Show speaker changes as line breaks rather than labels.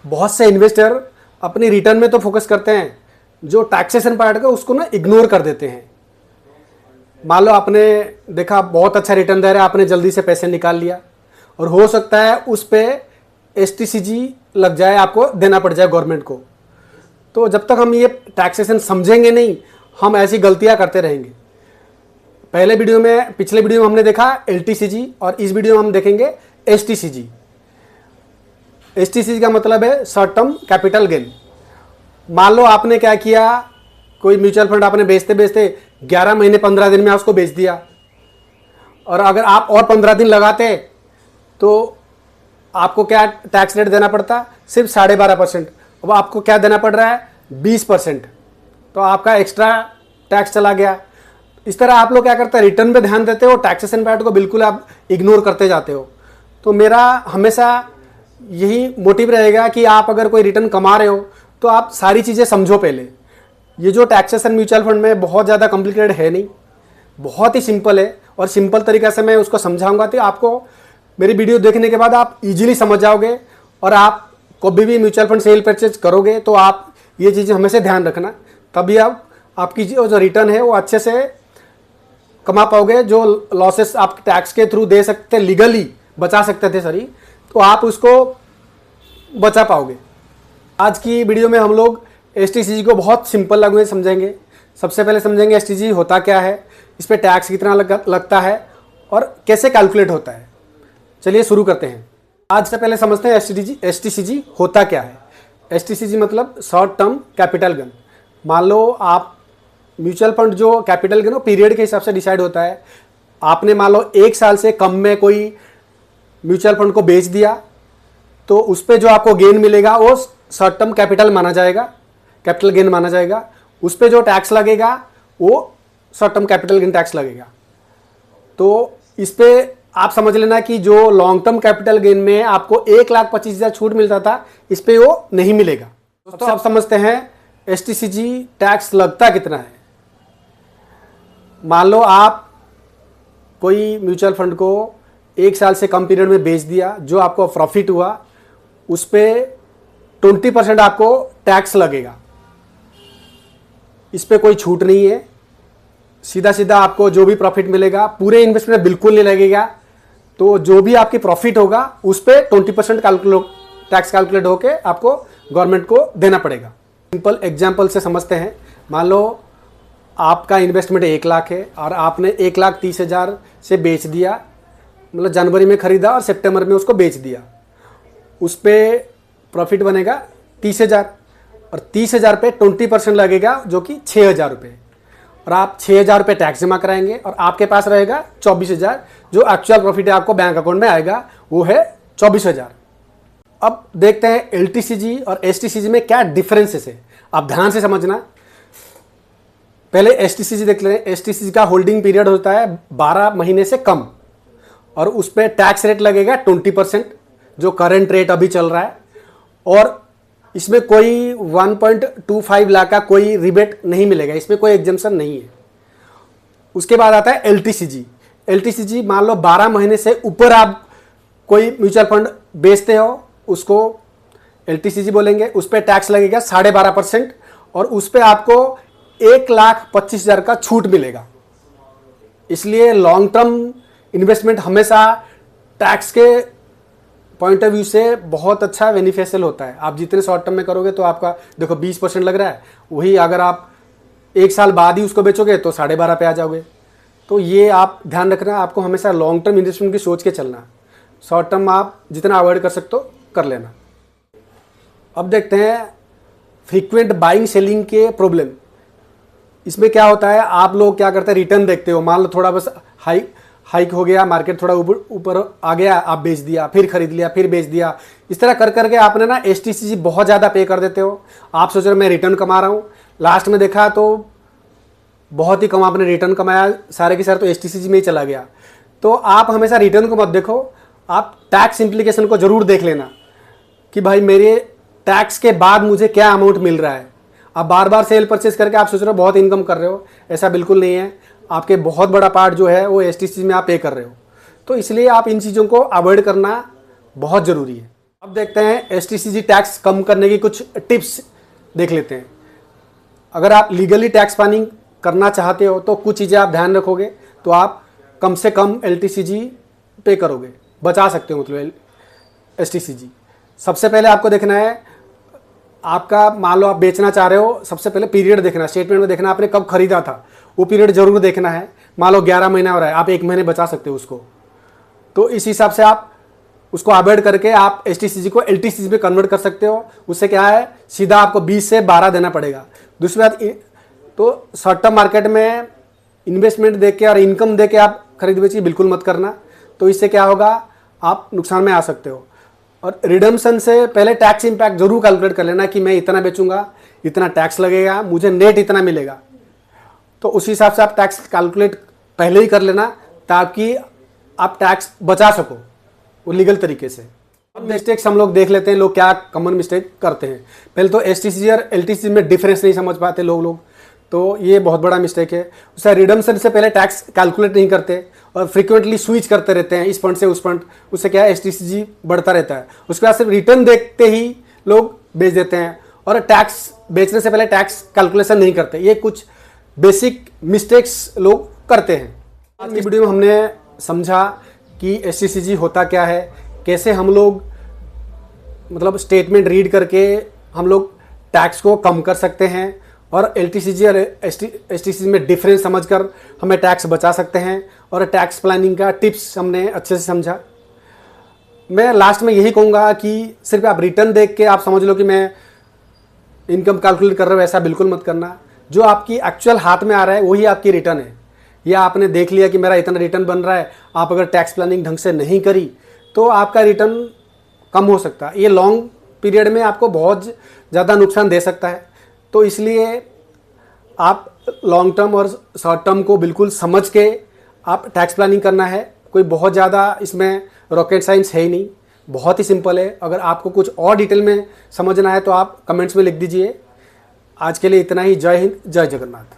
बहुत से इन्वेस्टर अपनी रिटर्न में तो फोकस करते हैं, जो टैक्सेशन पार्ट का उसको ना इग्नोर कर देते हैं। मान लो आपने देखा बहुत अच्छा रिटर्न दे रहा है, आपने जल्दी से पैसे निकाल लिया और हो सकता है उस पर STCG लग जाए, आपको देना पड़ जाए गवर्नमेंट को। तो जब तक हम ये टैक्सेशन समझेंगे नहीं, हम ऐसी गलतियां करते रहेंगे। पिछले वीडियो में हमने देखा LTCG और इस वीडियो में हम देखेंगे STCG। STCG का मतलब है शॉर्ट टर्म कैपिटल गेन। मान लो आपने क्या किया, कोई म्यूचुअल फंड आपने बेचते बेचते 11 महीने 15 दिन में उसको बेच दिया, और अगर आप और 15 दिन लगाते तो आपको क्या टैक्स रेट देना पड़ता, सिर्फ 12.5%। अब आपको क्या देना पड़ रहा है, 20%। तो आपका एक्स्ट्रा टैक्स चला गया। इस तरह आप लोग क्या करते हैं, रिटर्न पे ध्यान देते हो, टैक्सेशन पार्ट को बिल्कुल आप इग्नोर करते जाते हो। तो मेरा हमेशा यही मोटिव रहेगा कि आप अगर कोई रिटर्न कमा रहे हो तो आप सारी चीज़ें समझो पहले। ये जो टैक्सेशन म्यूचुअल फंड में बहुत ज़्यादा कॉम्प्लिकेटेड है नहीं, बहुत ही सिंपल है, और सिंपल तरीक़ा से मैं उसको समझाऊंगा तो आपको मेरी वीडियो देखने के बाद आप इजीली समझ जाओगे। और आप कभी भी म्यूचुअल फंड सेल परचेज करोगे तो आप ये चीज़ें हमेशा ध्यान रखना, तभी आपकी जो रिटर्न है वो अच्छे से कमा पाओगे। जो लॉसेस आप टैक्स के थ्रू दे सकते, लीगली बचा सकते थे सॉरी, तो आप उसको बचा पाओगे। आज की वीडियो में हम लोग STCG को बहुत सिंपल लैंग्वेज में समझेंगे। सबसे पहले समझेंगे STCG होता क्या है, इस पर टैक्स कितना लगता है और कैसे कैलकुलेट होता है। चलिए शुरू करते हैं। आज से पहले समझते हैं STCG होता क्या है। STCG मतलब शॉर्ट टर्म कैपिटल गेन। मान लो आप म्यूचुअल फंड जो कैपिटल गेन पीरियड के हिसाब से डिसाइड होता है। आपने मान लो 1 साल से कम में कोई म्यूचुअल फंड को बेच दिया, तो उस पर जो आपको गेन मिलेगा वो शॉर्ट टर्म कैपिटल माना जाएगा, कैपिटल गेन माना जाएगा। उस पर जो टैक्स लगेगा वो short term capital gain tax लगेगा। तो इस पर आप समझ लेना कि जो लॉन्ग टर्म कैपिटल गेन में आपको 1,25,000 छूट मिलता था, इस पे वो नहीं मिलेगा। तो आप समझते हैं STCG टैक्स लगता कितना है। मान लो आप कोई म्यूचुअल फंड को 1 साल से कम पीरियड में बेच दिया, जो आपको प्रॉफिट हुआ उस पर 20% आपको टैक्स लगेगा। इस पर कोई छूट नहीं है, सीधा सीधा आपको जो भी प्रॉफिट मिलेगा पूरे इन्वेस्टमेंट बिल्कुल नहीं लगेगा। तो जो भी आपकी प्रॉफिट होगा उस पर 20% टैक्स कैलकुलेट होकर आपको गवर्नमेंट को देना पड़ेगा। सिंपल एग्जांपल से समझते हैं। मान लो आपका इन्वेस्टमेंट 1 लाख है और आपने 1,30,000 से बेच दिया, मतलब जनवरी में खरीदा और सितंबर में उसको बेच दिया। उस पर प्रॉफिट बनेगा 30,000 और 30,000 पे 20% लगेगा, जो कि 6,000 रुपये। और आप 6,000 रुपये टैक्स जमा कराएंगे और आपके पास रहेगा 24,000। जो एक्चुअल प्रॉफिट है आपको बैंक अकाउंट में आएगा वो है 24,000। अब देखते हैं LTCG और STCG में क्या डिफरेंसेस है, आप ध्यान से समझना। पहले STCG देख लें। STCG का होल्डिंग पीरियड होता है 12 महीने से कम, और उस पर टैक्स रेट लगेगा 20%, जो करंट रेट अभी चल रहा है। और इसमें कोई 1.25 लाख का कोई रिबेट नहीं मिलेगा, इसमें कोई एग्जम्पशन नहीं है। उसके बाद आता है LTCG। LTCG मान लो 12 महीने से ऊपर आप कोई म्यूचुअल फंड बेचते हो, उसको LTCG बोलेंगे। उस पर टैक्स लगेगा 12.5% और उस पर आपको 1,25,000 का छूट मिलेगा। इसलिए लॉन्ग टर्म इन्वेस्टमेंट हमेशा टैक्स के पॉइंट ऑफ व्यू से बहुत अच्छा बेनिफिशियल होता है। आप जितने शॉर्ट टर्म में करोगे तो आपका देखो 20% लग रहा है, वही अगर आप 1 साल बाद ही उसको बेचोगे तो 12.5 पे आ जाओगे। तो ये आप ध्यान रखना, आपको हमेशा लॉन्ग टर्म इन्वेस्टमेंट की सोच के चलना। शॉर्ट टर्म आप जितना अवॉइड कर सकते हो कर लेना। अब देखते हैं फ्रीक्वेंट बाइंग सेलिंग के प्रॉब्लम। इसमें क्या होता है, आप लोग क्या करते हैं, रिटर्न देखते हो। मान लो थोड़ा बस हाइक हो गया, मार्केट थोड़ा ऊपर आ गया, आप बेच दिया, फिर खरीद लिया, फिर बेच दिया। इस तरह कर करके आपने ना STCG बहुत ज़्यादा पे कर देते हो। आप सोच रहे हो मैं रिटर्न कमा रहा हूँ, लास्ट में देखा तो बहुत ही कम आपने रिटर्न कमाया, सारे के सारे तो STCG में ही चला गया। तो आप हमेशा रिटर्न को मत देखो, आप टैक्स इम्प्लीकेशन को जरूर देख लेना कि भाई मेरे टैक्स के बाद मुझे क्या अमाउंट मिल रहा है। आप बार बार सेल परचेज करके आप सोच रहे हो बहुत इनकम कर रहे हो, ऐसा बिल्कुल नहीं है। आपके बहुत बड़ा पार्ट जो है वो STCG में आप पे कर रहे हो। तो इसलिए आप इन चीज़ों को अवॉइड करना बहुत ज़रूरी है। अब देखते हैं एसटीसीजी टैक्स कम करने की कुछ टिप्स देख लेते हैं। अगर आप लीगली टैक्स प्लानिंग करना चाहते हो तो कुछ चीज़ें आप ध्यान रखोगे तो आप कम से कम एलटीसीजी पे करोगे, बचा सकते हो मतलब एसटीसीजी। सबसे पहले आपको देखना है, आपका मान लो आप बेचना चाह रहे हो, सबसे पहले पीरियड देखना, स्टेटमेंट में देखना आपने कब खरीदा था, वो पीरियड जरूर देखना है। मान लो 11 महीना हो रहा है, आप 1 महीने बचा सकते हो उसको, तो इस हिसाब से आप उसको अवॉइड करके आप एसटीसीजी को एलटीसीजी में कन्वर्ट कर सकते हो। उससे क्या है, सीधा आपको 20 से 12 देना पड़ेगा। दूसरी बात, तो शॉर्ट टर्म मार्केट में इन्वेस्टमेंट देके और इनकम देके आप खरीद बेची बिल्कुल मत करना, तो इससे क्या होगा, आप नुकसान में आ सकते हो। और रिडम्पशन से पहले टैक्स इंपैक्ट जरूर कैलकुलेट कर लेना कि मैं इतना बेचूंगा, इतना टैक्स लगेगा, मुझे नेट इतना मिलेगा, तो उस हिसाब से आप टैक्स कैलकुलेट पहले ही कर लेना ताकि आप टैक्स बचा सको वो लीगल तरीके से। अब मिस्टेक्स हम लोग देख लेते हैं, लोग क्या कॉमन मिस्टेक करते हैं। पहले तो एसटीसीजी और एलटीसीजी में डिफरेंस नहीं समझ पाते लोग, तो ये बहुत बड़ा मिस्टेक है। उससे रिडम्पशन से पहले टैक्स कैलकुलेट नहीं करते और फ्रीक्वेंटली स्विच करते रहते हैं इस फंड से उस फंड, उससे क्या है एसटीसीजी बढ़ता रहता है। उसके बाद सिर्फ रिटर्न देखते ही लोग बेच देते हैं और टैक्स बेचने से पहले टैक्स कैलकुलेशन नहीं करते। ये कुछ बेसिक मिस्टेक्स लोग करते हैं। आज की वीडियो में हमने समझा कि एसटीसीजी होता क्या है, कैसे हम लोग मतलब स्टेटमेंट रीड करके हम लोग टैक्स को कम कर सकते हैं और एलटीसीजी और एसटीसीजी में डिफरेंस समझकर हमें टैक्स बचा सकते हैं, और टैक्स प्लानिंग का टिप्स हमने अच्छे से समझा। मैं लास्ट में यही कहूँगा कि सिर्फ आप रिटर्न देख के आप समझ लो कि मैं इनकम कैलकुलेट कर रहा हूँ, ऐसा बिल्कुल मत करना। जो आपकी एक्चुअल हाथ में आ रहा है वही आपकी रिटर्न है। या आपने देख लिया कि मेरा इतना रिटर्न बन रहा है, आप अगर टैक्स प्लानिंग ढंग से नहीं करी तो आपका रिटर्न कम हो सकता है, ये लॉन्ग पीरियड में आपको बहुत ज़्यादा नुकसान दे सकता है। तो इसलिए आप लॉन्ग टर्म और शॉर्ट टर्म को बिल्कुल समझ के आप टैक्स प्लानिंग करना है। कोई बहुत ज़्यादा इसमें रॉकेट साइंस है ही नहीं, बहुत ही सिंपल है। अगर आपको कुछ और डिटेल में समझना है तो आप कमेंट्स में लिख दीजिए। आज के लिए इतना ही। जय हिंद, जय जगन्नाथ।